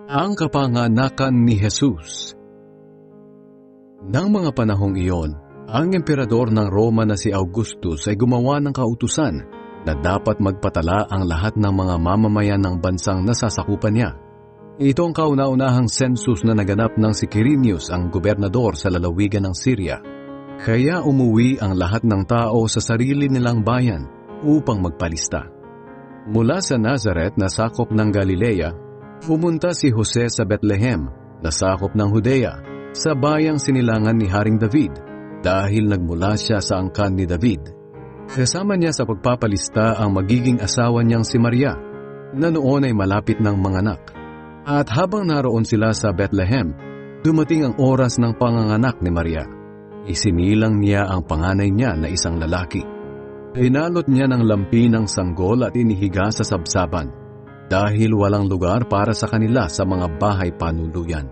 Ang kapanganakan ni Jesus. Nang mga panahong iyon, ang emperador ng Roma na si Augustus ay gumawa ng kautusan na dapat magpatala ang lahat ng mga mamamayan ng bansang nasasakupan niya. Ito ang kauna-unahang census na naganap ng si Quirinius, ang gobernador sa lalawigan ng Syria. Kaya umuwi ang lahat ng tao sa sarili nilang bayan upang magpalista. Mula sa Nazareth na sakop ng Galilea, pumunta si Jose sa Bethlehem na sakop ng Judea, sa bayang sinilangan ni Haring David, dahil nagmula siya sa angkan ni David. Kasama niya sa pagpapalista ang magiging asawa niyang si Maria, na noon ay malapit ng manganak. At habang naroon sila sa Bethlehem, dumating ang oras ng panganganak ni Maria. Isinilang niya ang panganay niya na isang lalaki. Pinalot niya ng lampi ng sanggol at inihiga sa sabsaban, dahil walang lugar para sa kanila sa mga bahay panuluyan.